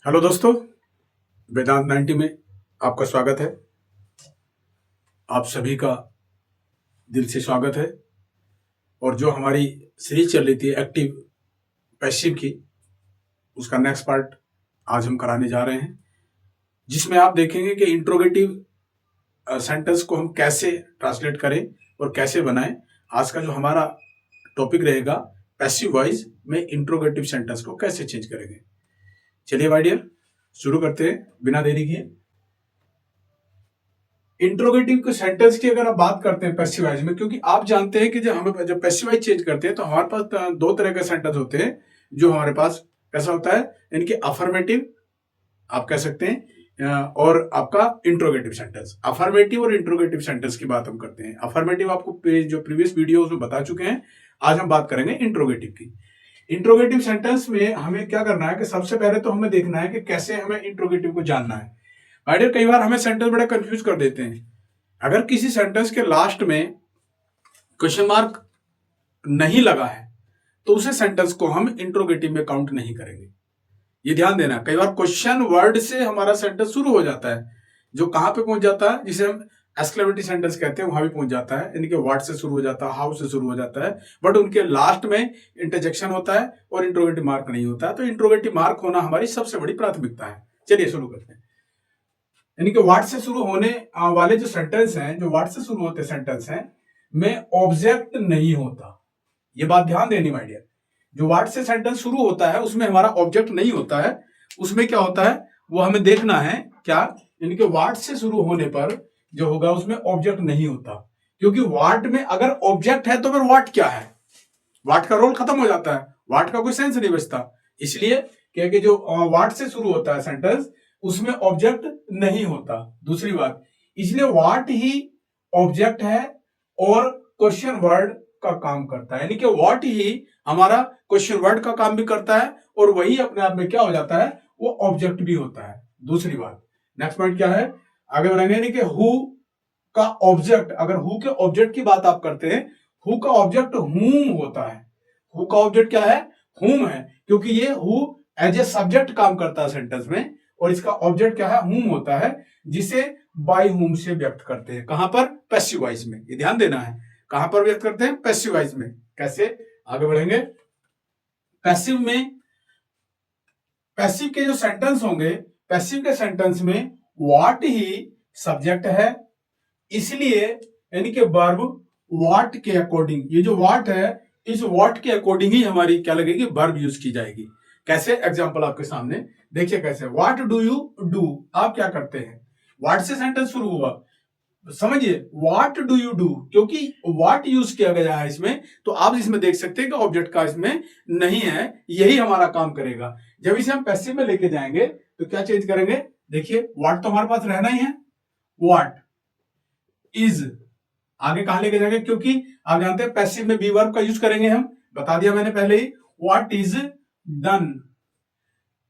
Hello दोस्तों, वेदांत 90 में आपका स्वागत है। आप सभी का दिल से स्वागत है। और जो हमारी सीरीज चल रही थी एक्टिव पैसिव की, उसका नेक्स्ट पार्ट आज हम कराने जा रहे हैं, जिसमें आप देखेंगे कि इंट्रोगेटिव सेंटेंस को हम कैसे ट्रांसलेट करें और कैसे बनाएं। आज का जो हमारा टॉपिक रहेगा, पैसिव वॉइस में इंट्रोगेटिव सेंटेंस को कैसे चेंज करेंगे। चलिए माय डियर, शुरू करते हैं बिना देरी किए। इंट्रोगेटिव के सेंटेंस की अगर आप बात करते हैं पैसिवाइज में, क्योंकि आप जानते हैं कि जब पैसिवाइज चेंज करते हैं तो हमारे पास दो तरह के सेंटेंस होते हैं। जो हमारे पास कैसा होता है, इनके अफर्मेटिव आप कह सकते हैं, और आपका इंट्रोगेटिव सेंटेंस। अफर्मेटिव और इंट्रोगेटिव सेंटेंस की बात हम करते हैं। अफर्मेटिव आपको जो प्रीवियस वीडियो में बता चुके हैं। आज हम बात करेंगे इंट्रोगेटिव की। इंट्रोगेटिव सेंटेंस में हमें क्या करना है कि सबसे पहले तो हमें देखना है कि कैसे हमें इंट्रोगेटिव को जानना है। आइडिया कई बार हमें सेंटेंस बड़ा कंफ्यूज कर देते हैं। अगर किसी सेंटेंस के लास्ट में क्वेश्चन मार्क नहीं लगा है तो उसे सेंटेंस को हम इंट्रोगेटिव में काउंट नहीं करेंगे। ये ध्यान देना, कई बार क्वेश्चन वर्ड से हमारा सेंटेंस शुरू हो जाता है, जो कहां पे पहुंच जाता है, जिसे हम एक्सक्लेमेटरी सेंटेंस कहते हैं, वहां भी पहुंच जाता है। यानी कि व्हाट से शुरू हो जाता है, हाउ से शुरू हो जाता है, बट उनके लास्ट में इंटरजेक्शन होता है और इंट्रोगेटिव मार्क नहीं होता है। तो इंट्रोगेटिव मार्क होना हमारी सबसे बड़ी प्राथमिकता है। चलिए शुरू करते हैं। यानी कि वाट से शुरू होने वाले जो सेंटेंस हैं, जो वाट से शुरू होते सेंटेंस हैं, में ऑब्जेक्ट नहीं होता। ये बात ध्यान देनी माय डियर। जो वाट से सेंटेंस शुरू होता है उसमें हमारा ऑब्जेक्ट नहीं होता है। उसमें क्या होता है वो हमें देखना है। क्या? यानी कि वाट से शुरू होने पर जो होगा उसमें ऑब्जेक्ट नहीं होता, क्योंकि वाट में अगर ऑब्जेक्ट है तो फिर वाट क्या है, वाट का रोल खत्म हो जाता है, वाट का कोई सेंस नहीं बचता। इसलिए क्योंकि जो वाट से शुरू होता है सेंटेंस उसमें ऑब्जेक्ट नहीं होता। दूसरी बात, इसलिए वाट ही ऑब्जेक्ट है और क्वेश्चन वर्ड का काम करता है। यानी कि व्हाट ही हमारा क्वेश्चन वर्ड का काम भी करता है और वही अपने आप में क्या हो जाता है, वो ऑब्जेक्ट भी होता है। दूसरी बात, नेक्स्ट पॉइंट क्या है, आगे बढ़ेंगे। यानी कि हु का ऑब्जेक्ट, अगर हु के ऑब्जेक्ट की बात आप करते हैं, हु का ऑब्जेक्ट हुम होता है। हु का ऑब्जेक्ट क्या है, हुम है, क्योंकि ये हु एज ए सब्जेक्ट काम करता है सेंटेंस में, और इसका ऑब्जेक्ट क्या है, हुम होता है, जिसे बाय हुम से व्यक्त करते हैं। कहां पर? पैसिव वॉइस में। ये ध्यान देना है, कहां पर व्यक्त करते हैं, पैसिव वॉइस में। कैसे? आगे बढ़ेंगे। पैसिव में, पैसिव के जो सेंटेंस होंगे, पैसिव के सेंटेंस में व्हाट ही सब्जेक्ट है, इसलिए यानी कि वर्ब व्हाट के अकॉर्डिंग, ये जो व्हाट है इस व्हाट के अकॉर्डिंग ही हमारी क्या लगेगी, वर्ब यूज की जाएगी। कैसे? एग्जांपल आपके सामने देखिए कैसे। व्हाट डू यू डू, आप क्या करते हैं। व्हाट से सेंटेंस शुरू हुआ, समझिए, व्हाट डू यू डू, क्योंकि व्हाट यूज किया गया है इसमें, तो आप इसमें देख सकते हैं कि ऑब्जेक्ट का इसमें नहीं है, यही हमारा काम करेगा। जब इसे हम पैसिव में लेके जाएंगे तो क्या चेंज करेंगे, देखिए व्हाट तो हमारे पास रहना ही है, व्हाट इज आगे कहां लेके जाएंगे, क्योंकि आप जानते हैं पैसिव में बी वर्ब का यूज करेंगे, हम बता दिया मैंने पहले ही। What is done,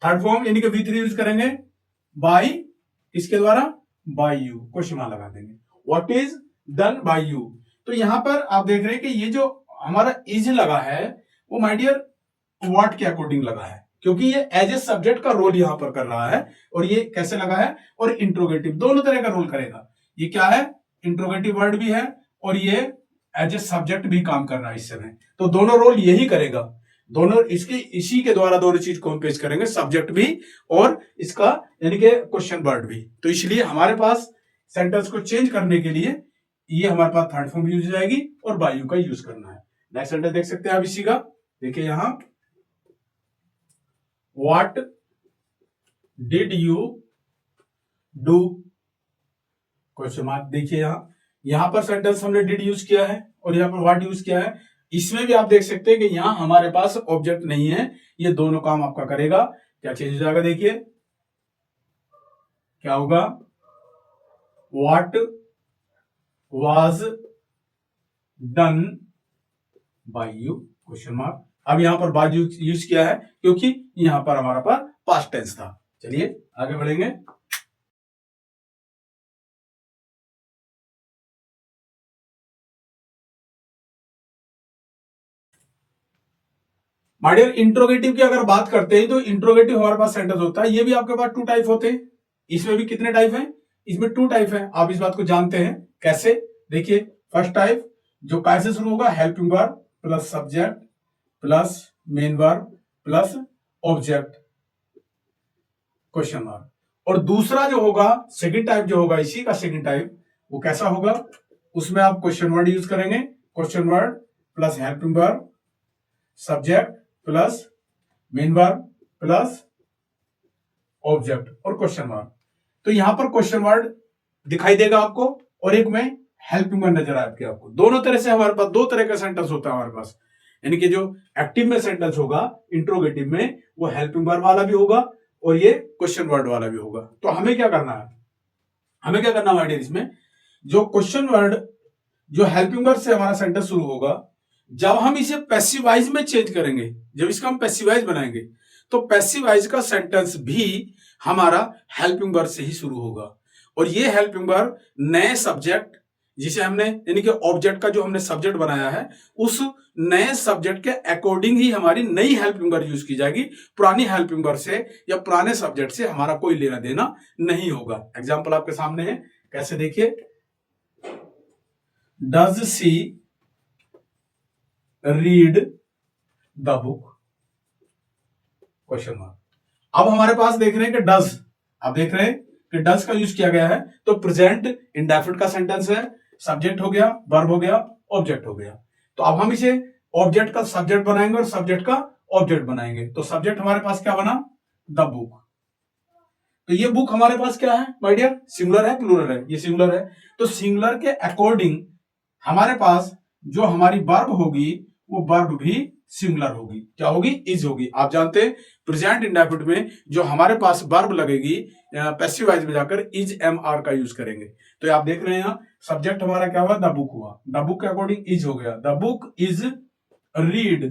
third form यानी कि V3 यूज करेंगे, बाय किसके द्वारा, बाय यू, क्वेश्चन मार्क लगा देंगे। What is done by you. तो यहां पर आप देख रहे हैं कि ये जो हमारा इज लगा है वो माय डियर व्हाट के अकॉर्डिंग लगा है, क्योंकि ये एज ए सब्जेक्ट का रोल यहां पर कर रहा है। और ये कैसे लगा है, और इंट्रोगेटिव दोनों तरह का रोल करेगा। ये क्या है, इंट्रोगेटिव वर्ड भी है और ये एज ए सब्जेक्ट भी काम कर रहा है इस समय। तो दोनों रोल यही करेगा, दोनों इसके इसी के द्वारा दोनों चीज को हम पेश करेंगे, सब्जेक्ट भी और इसका यानी कि क्वेश्चन वर्ड भी। तो इसलिए हमारे पास सेंटेंस को चेंज करने के लिए ये हमारे पास थर्ड फॉर्म यूज हो जाएगी और बाय यू का यूज करना है। नेक्स्ट सेंटेंस देख सकते हैं आप इसी का, देखिए यहां, what did you do, question mark. देखिए यहां पर सेंटेंस हमने डिड यूज किया है और यहां पर व्हाट यूज किया है। इसमें भी आप देख सकते हैं कि यहां हमारे पास ऑब्जेक्ट नहीं है, ये दोनों काम आपका करेगा। क्या चेंज हो जाएगा, देखिए क्या होगा, what was done by you, question mark. अब यहां पर बाय यूज किया है क्योंकि यहां पर हमारा पास पास्ट टेंस था। चलिए आगे बढ़ेंगे। माय डियर, इंट्रोगेटिव की अगर बात करते हैं तो इंट्रोगेटिव हमारे पास सेंटेंस होता है, ये भी आपके पास 2 टाइप होते हैं। इसमें भी कितने टाइप हैं? इसमें 2 टाइप है। आप इस बात को जानते हैं कैसे? देखिए, फर्स्ट टाइप जो कैसे शुरू होगा, helping verb plus subject plus main verb plus object question mark. और दूसरा जो होगा, सेकंड टाइप जो होगा, इसी का सेकंड टाइप, वो कैसा होगा? उसमें आप क्वेश्चन वर्ड यूज करेंगे, question word plus helping verb subject plus main verb plus object और क्वेश्चन मार्क। तो यहां पर क्वेश्चन वर्ड दिखाई देगा आपको और एक में हेल्पिंग वर्ड नजर आएगा आपको। दोनों तरह से हमारे पास 2 तरह का सेंटेंस होता है हमारे पास, यानी कि जो एक्टिव में सेंटेंस होगा इंट्रोगेटिव में, वो हेल्पिंग वर्ब वाला भी होगा और ये क्वेश्चन वर्ड वाला भी होगा। तो हमें क्या करना है? हमें क्या करना है इसमें? जो क्वेश्चन वर्ड जो हेल्पिंग वर्ड से हमारा सेंटेंस शुरू होगा, जब हम इसे पैसिवाइज में चेंज करेंगे, जब इसका हम पैसिवाइज बनाएंगे, तो पैसिवाइज का सेंटेंस भी हमारा हेल्पिंग वर्ब से ही शुरू होगा। और ये हेल्पिंग वर्ब नए सब्जेक्ट जिसे हमने, यानी कि ऑब्जेक्ट का जो हमने सब्जेक्ट बनाया है, उस नए सब्जेक्ट के अकॉर्डिंग ही हमारी नई हेल्पिंग वर्ब यूज की जाएगी। पुरानी हेल्पिंग वर्ब से या पुराने सब्जेक्ट से हमारा कोई लेना देना नहीं होगा। एग्जाम्पल आपके सामने है, कैसे देखिए, does she read the book question mark. अब हमारे पास देख रहे हैं कि डज, आप देख रहे हैं कि डज का यूज किया गया है, तो प्रेजेंट इंडेफिनिट का सेंटेंस है, सब्जेक्ट हो गया, वर्ब हो गया, ऑब्जेक्ट हो गया। तो अब हम इसे ऑब्जेक्ट का सब्जेक्ट बनाएंगे और सब्जेक्ट का ऑब्जेक्ट बनाएंगे। तो सब्जेक्ट हमारे पास क्या बना? The book. तो ये बुक हमारे पास क्या है माय डियर? सिंगुलर है, प्लूरल है? ये सिंगुलर है। तो सिंगुलर के अकॉर्डिंग हमारे पास जो हमारी वर्ब होगी, वो वर्ब भी सिंगुलर होगी। क्या होगी? इज होगी। आप जानते हैं प्रेजेंट इंडेफिनिट में जो हमारे पास वर्ब लगेगी, पैसिव वॉइस में जाकर इज एम आर का यूज करेंगे। तो आप देख रहे हैं यहाँ सब्जेक्ट हमारा क्या हुआ? द बुक हुआ। द बुक के अकॉर्डिंग इज हो गया। द बुक इज रीड,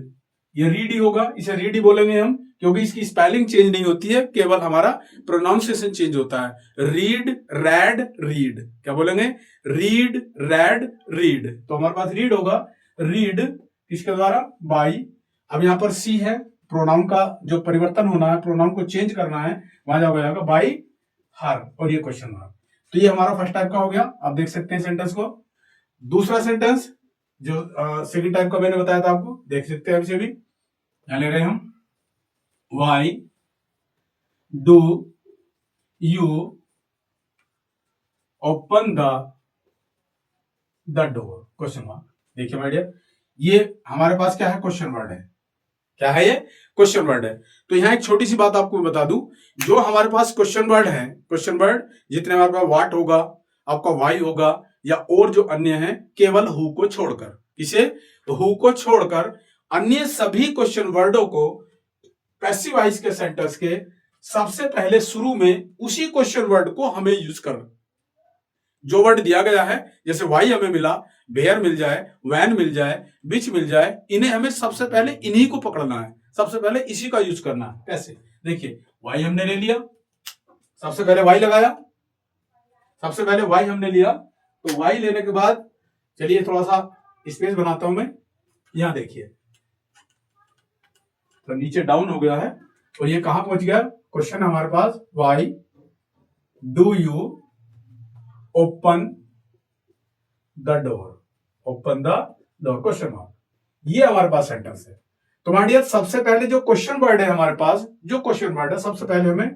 ये रीड ही होगा, इसे रीड ही बोलेंगे हम, क्योंकि इसकी स्पेलिंग चेंज नहीं होती है, केवल हमारा प्रोनाउंसिएशन चेंज होता है। Read, red, read. क्या बोलेंगे? Read, red, read. तो हमारे पास रीड होगा। रीड किसके द्वारा? बाई। अब यहां पर सी है, प्रोनाउन का जो परिवर्तन होना है, प्रोनाउन को चेंज करना है, वहां जाएगा बाई हर और ये क्वेश्चन मार्क। तो ये हमारा फर्स्ट टाइप का हो गया। आप देख सकते हैं सेंटेंस को। दूसरा सेंटेंस जो सेकंड टाइप का मैंने बताया था आपको, देख सकते हैं इसे भी। यहां ले रहे हैं हम, Y do you open the door question mark. देखिए माय डियर, ये हमारे पास क्या है? क्वेश्चन वर्ड है। क्या है? ये क्वेश्चन वर्ड है। तो यहां एक छोटी सी बात आपको बता दूं, जो हमारे पास क्वेश्चन वर्ड है, क्वेश्चन वर्ड जितने हमारे पास वाट होगा, आपका वाई होगा, या और जो अन्य है, केवल हु को छोड़कर, इसे हु को छोड़कर अन्य सभी क्वेश्चन वर्डों को पैसिव वॉइस के सेंटेंस के सबसे पहले शुरू में उसी क्वेश्चन वर्ड को हमें यूज करना। जो वर्ड दिया गया है, जैसे वाई हमें मिला, वेयर मिल जाए, वैन मिल जाए, विच मिल जाए, इन्हें हमें सबसे पहले इन्हीं को पकड़ना है, सबसे पहले इसी का यूज करना है। कैसे? देखिए, वाई हमने ले लिया, सबसे पहले वाई लगाया, सबसे पहले वाई हमने लिया। तो वाई लेने के बाद चलिए थोड़ा सा स्पेस बनाता हूं मैं। यहां देखिए, तो नीचे डाउन हो गया है और ये कहां पहुंच गया? क्वेश्चन हमारे पास, why do you open the door, open the door question mark. ये हमारे पास सेंटेंस है। तो माय डियर, सबसे पहले जो क्वेश्चन वर्ड है हमारे पास, जो क्वेश्चन वर्ड है, सबसे पहले हमें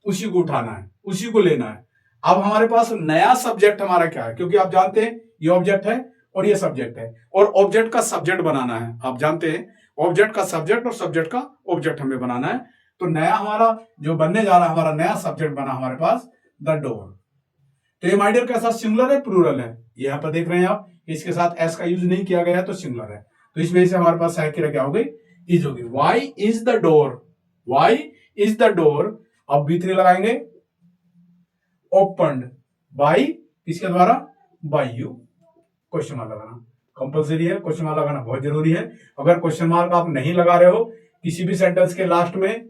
उसी को उठाना है, उसी को लेना है। अब हमारे पास नया सब्जेक्ट हमारा क्या है? क्योंकि आप जानते हैं ये ऑब्जेक्ट है और ये सब्जेक्ट है, और ऑब्जेक्ट का सब्जेक्ट बनाना है। आप जानते हैं ऑब्जेक्ट का सब्जेक्ट और सब्जेक्ट का ऑब्जेक्ट हमें बनाना है। तो नया हमारा जो बनने जा रहा है, हमारा नया सब्जेक्ट बना हमारे पास द डोर। तो ये माय डियर कैसा? सिंगुलर है, प्लूरल है? यहां पर देख रहे हैं आप, इसके साथ एस का यूज नहीं किया गया है, तो सिंगुलर है। तो इस वजह से हमारे पास क्या हो गई? इज होगी। Why is the door, why is the door. अब B3 लगाएंगे, ओपन्ड बाई किसके द्वारा? By you. क्वेश्चन मार्क लगाना कंपल्सरी है, क्वेश्चन मार्क लगाना बहुत जरूरी है। अगर क्वेश्चन मार्क आप नहीं लगा रहे हो किसी भी सेंटेंस के लास्ट में,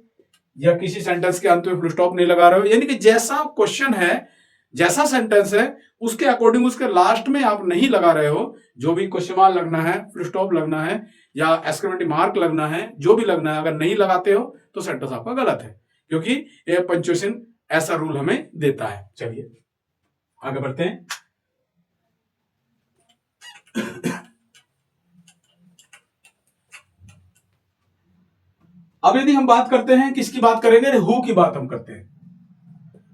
या किसी सेंटेंस के अंत में फुल स्टॉप नहीं लगा रहे हो, यानी कि जैसा क्वेश्चन है जैसा सेंटेंस है उसके अकॉर्डिंग उसके लास्ट में आप नहीं लगा रहे हो, जो भी क्वेश्चन मार्क लगना है, फुल स्टॉप लगना है या एक्सक्लेमेटरी मार्क लगना है, जो भी लगना है, अगर नहीं लगाते हो तो सेंटेंस आपका गलत है, क्योंकि ये पंक्चुएशन ऐसा रूल हमें देता है। चलिए आगे बढ़ते हैं। अब यदि हम बात करते हैं, किसकी बात करेंगे, हु की बात हम करते हैं।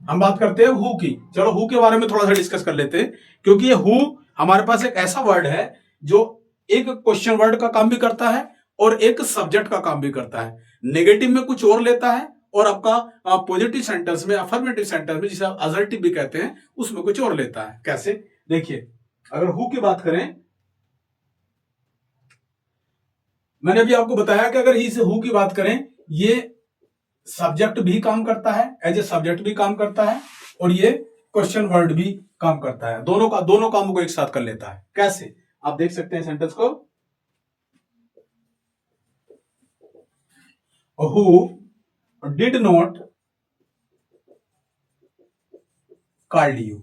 हम बात करते हैं हु की। चलो हु के बारे में थोड़ा सा डिस्कस कर लेते हैं, क्योंकि ये हु हमारे पास एक ऐसा वर्ड है जो एक क्वेश्चन वर्ड का काम भी करता है और एक सब्जेक्ट का काम भी करता है। नेगेटिव में कुछ और लेता है और आपका पॉजिटिव सेंटेंस में, अफर्मेटिव सेंटेंस में, जिसे आप असर्टिव भी कहते हैं, उसमें कुछ और लेता है। कैसे, देखिए अगर हु की बात करें, मैंने अभी आपको बताया कि अगर इस हु की बात करें, ये सब्जेक्ट भी काम करता है, एज ए सब्जेक्ट भी काम करता है और ये क्वेश्चन वर्ड भी काम करता है। दोनों कामों को एक साथ कर लेता है। कैसे, आप देख सकते हैं सेंटेंस को, who did not called you.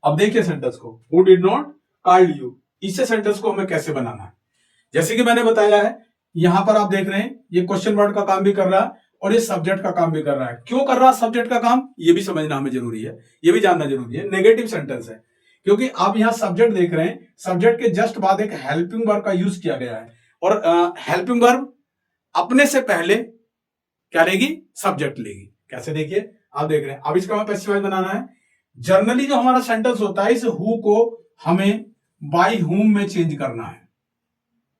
अब देखिए सेंटेंस को, who did not called you, इससे सेंटेंस को हमें कैसे बनाना है। जैसे कि मैंने बताया है, यहां पर आप देख रहे हैं ये क्वेश्चन वर्ड का काम भी कर रहा है और ये सब्जेक्ट का काम भी कर रहा है। क्यों कर रहा है सब्जेक्ट का काम, ये भी समझना हमें जरूरी है, ये भी जानना जरूरी है। नेगेटिव सेंटेंस है क्योंकि आप यहां सब्जेक्ट देख रहे हैं, सब्जेक्ट के जस्ट बाद एक हेल्पिंग वर्ब का यूज किया गया है और हेल्पिंग वर्ब अपने से पहले क्या लेगी, सब्जेक्ट लेगी। कैसे, देखिए आप देख रहे हैं। अब इसका हमें पैसिव वॉइस बनाना है। जनरली जो हमारा सेंटेंस होता है, इस हु को हमें बाय हुम में चेंज करना है।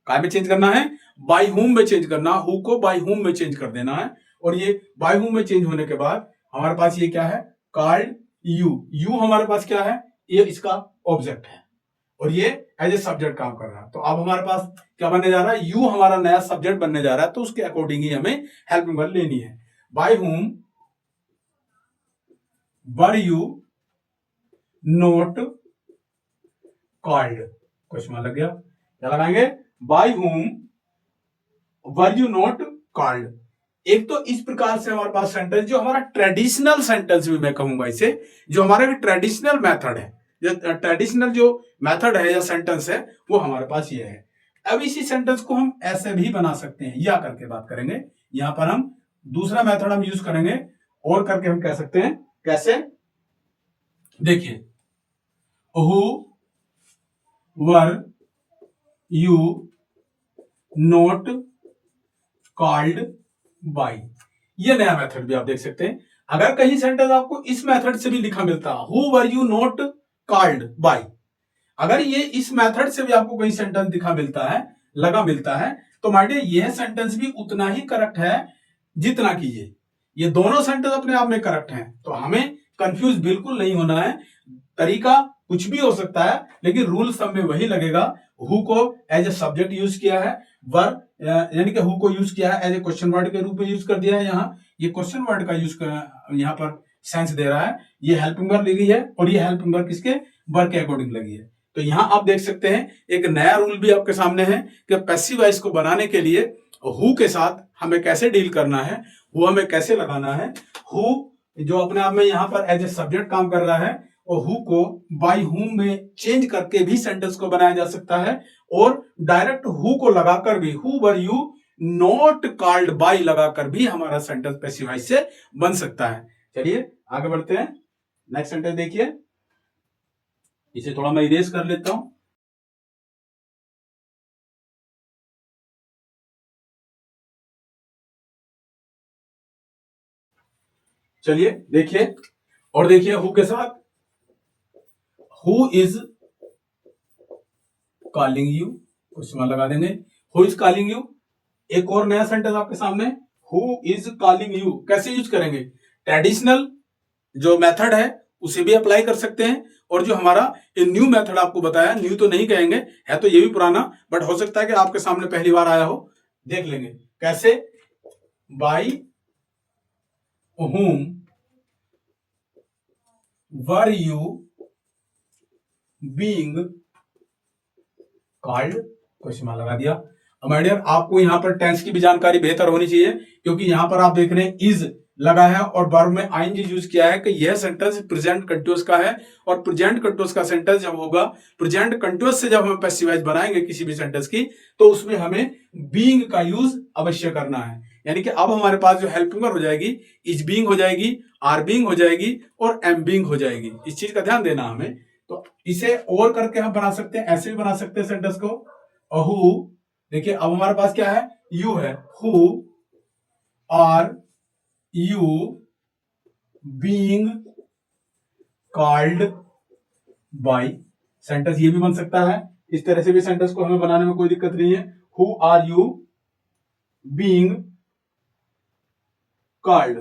काय में चेंज करना है, बाय हुम में चेंज करना, हु को बाय हुम में चेंज कर देना है। और ये बाय हुम में चेंज होने के बाद हमारे पास ये क्या है, कॉल्ड यू। यू हमारे पास क्या है, ये इसका ऑब्जेक्ट है और ये एज ए सब्जेक्ट काम कर रहा है। तो अब हमारे पास क्या बनने जा रहा है, यू हमारा नया सब्जेक्ट बनने जा रहा है, तो उसके अकॉर्डिंग ही हमें हेल्पिंग वर्ब लेनी है। By whom were you not called, question लग गया, क्या लगाएंगे, by whom were you not called. एक तो इस प्रकार से हमारे पास सेंटेंस, जो हमारा ट्रेडिशनल सेंटेंस भी मैं कहूंगा इसे, जो हमारा ट्रेडिशनल मेथड है, ट्रेडिशनल जो मेथड है या सेंटेंस है, वो हमारे पास ये है। अब इसी सेंटेंस को हम ऐसे भी बना सकते हैं, या करके बात करेंगे। यहां पर हम दूसरा मेथड हम यूज करेंगे और करके हम कह सकते हैं। कैसे, देखिए, who were you not called by, ये नया मेथड भी आप देख सकते हैं। अगर कहीं सेंटेंस आपको इस मेथड से भी लिखा मिलता, who were you not called by, अगर ये इस मेथड से भी आपको कहीं सेंटेंस दिखा मिलता है, लगा मिलता है, तो माय डियर यह सेंटेंस भी उतना ही करेक्ट है जितना कि ये दोनों सेंटेंस अपने आप में करेक्ट हैं। तो हमें कंफ्यूज बिल्कुल नहीं होना है। तरीका कुछ भी हो सकता है, लेकिन रूल सब में वही लगेगा। Who co as a subject use किया है, वर यानी कि हु को यूज किया है एज ए क्वेश्चन वर्ड के रूप में यूज कर दिया है। यहाँ ये क्वेश्चन वर्ड का यूज यहाँ पर सेंस दे रहा है, ये हेल्पिंग वर्ब लगी है और ये हेल्पिंग वर्ब किसके, वर्ब के अकॉर्डिंग लगी है। तो यहाँ आप देख सकते हैं एक नया रूल भी आपके सामने है कि पैसिव वॉइस को बनाने के लिए हु के साथ हमें कैसे डील करना है, हु हमें कैसे लगाना है। हु जो अपने आप में यहाँ पर एज ए सब्जेक्ट काम कर रहा है, और हु को बाय हुम में चेंज करके भी सेंटेंस को बनाया जा सकता है, और डायरेक्ट हु को लगाकर भी, who were you not called by लगाकर भी हमारा सेंटेंस पैसिव वॉइस से बन सकता है। चलिए आगे बढ़ते हैं। नेक्स्ट सेंटेंस देखिए, इसे थोड़ा मैं इरेज कर लेता हूं। चलिए देखिए, और देखिए हु के साथ, who is calling you, question लगा देंगे, हु इज कॉलिंग यू। एक और नया सेंटेंस आपके सामने, हु इज कॉलिंग यू। कैसे यूज करेंगे, ट्रेडिशनल जो मेथड है उसे भी अप्लाई कर सकते हैं, और जो हमारा न्यू मेथड आपको बताया, न्यू तो नहीं कहेंगे, है तो ये भी पुराना, बट हो सकता है कि आपके सामने पहली बार आया हो, देख लेंगे कैसे। By whom were you being called, question mark लगा दिया। माय डियर आपको यहां पर टेंस की भी जानकारी बेहतर होनी चाहिए, क्योंकि यहां पर आप देख रहे हैं इज लगा है और वर्ब में आईएनजी यूज किया है कि यह सेंटेंस प्रेजेंट कंटिन्यूअस का है। और प्रेजेंट कंटिन्यूअस का सेंटेंस जब होगा, प्रेजेंट कंटिन्यूअस से जब हम पैसिव वॉइस बनाएंगे किसी भी सेंटेंस की, तो उसमें हमें बीइंग का यूज अवश्य करना है। यानी कि अब हमारे पास जो हेल्पिंग वर्ब हो जाएगी, इज बीइंग हो जाएगी, आर बीइंग हो जाएगी और एम बीइंग हो जाएगी। इस चीज का ध्यान देना हमें। तो इसे और करके हम बना सकते हैं, ऐसे भी बना सकते हैं सेंटेंस को। हु, देखिए अब हमारे पास क्या है, यू है, who are you being called by. Sentence ये भी बन सकता है, इस तरह से भी सेंटेंस को हमें बनाने में कोई दिक्कत नहीं है। Who are you being called.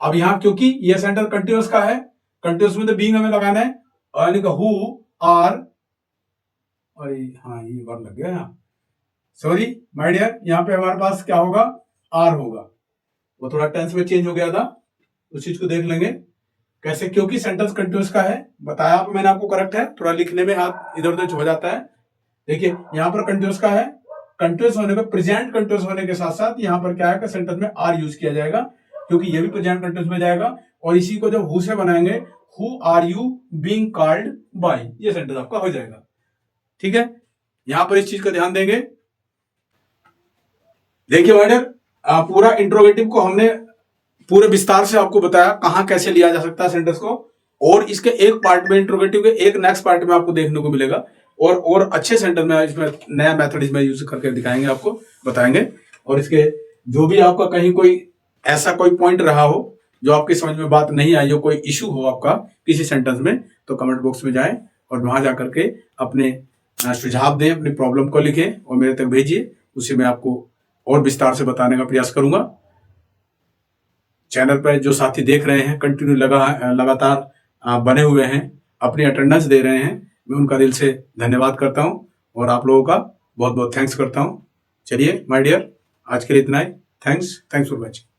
अब यहां क्योंकि यह सेंटेंस कंटिन्यूअस का है, कंटिन्यूअस में तो बीइंग हमें लगाना है, यानी कि हु आर, अरे हाँ ये वर्ड लग गया यहाँ, सॉरी माय डियर, यहाँ पे हमारे पास क्या होगा, आर होगा। वो थोड़ा टेंस में चेंज हो गया था, उस चीज को देख लेंगे कैसे, क्योंकि सेंटेंस कंटिन्यूअस का है। बताया मैंने आपको, करेक्ट है, थोड़ा लिखने में हाथ इधर उधर हो जाता है। देखिए यहाँ पर कंटिन्यूअस का है, कंटिन्यूअस होने पर, प्रेजेंट कंटिन्यूअस होने के साथ साथ यहाँ पर क्या है कि सेंटेंस में आर यूज किया जाएगा, क्योंकि ये भी प्रेजेंट कंटिन्यूअस में जाएगा। और इसी को जब हु से बनाएंगे, who are you being called by, ये सेंटेंस आपका हो जाएगा। ठीक है, यहां पर इस चीज का ध्यान देंगे। देखिए मैडम, पूरा इंट्रोगेटिव को हमने पूरे विस्तार से आपको बताया कहां कैसे लिया जा सकता है सेंटेंस को, और इसके एक पार्ट में, इंट्रोगेटिव के एक नेक्स्ट पार्ट में आपको देखने को मिलेगा, और अच्छे सेंटेंस में इसमें नया मेथड इसमें यूज करके दिखाएंगे, आपको बताएंगे। और इसके जो भी आपका कहीं कोई ऐसा कोई पॉइंट रहा हो जो आपकी समझ में बात नहीं आई हो, कोई इशू हो आपका किसी सेंटेंस में, तो कमेंट बॉक्स में जाएं और वहां जाकर के अपने सुझाव दें, अपनी प्रॉब्लम को लिखें और मेरे तक भेजिए, उसे मैं आपको और विस्तार से बताने का प्रयास करूंगा। चैनल पर जो साथी देख रहे हैं, कंटिन्यू लगातार बने हुए हैं, अपनी अटेंडेंस दे रहे हैं, मैं उनका दिल से धन्यवाद करता हूं और आप लोगों का बहुत बहुत थैंक्स करता हूं। चलिए माय डियर, आज के लिए इतना ही। Thanks for watching.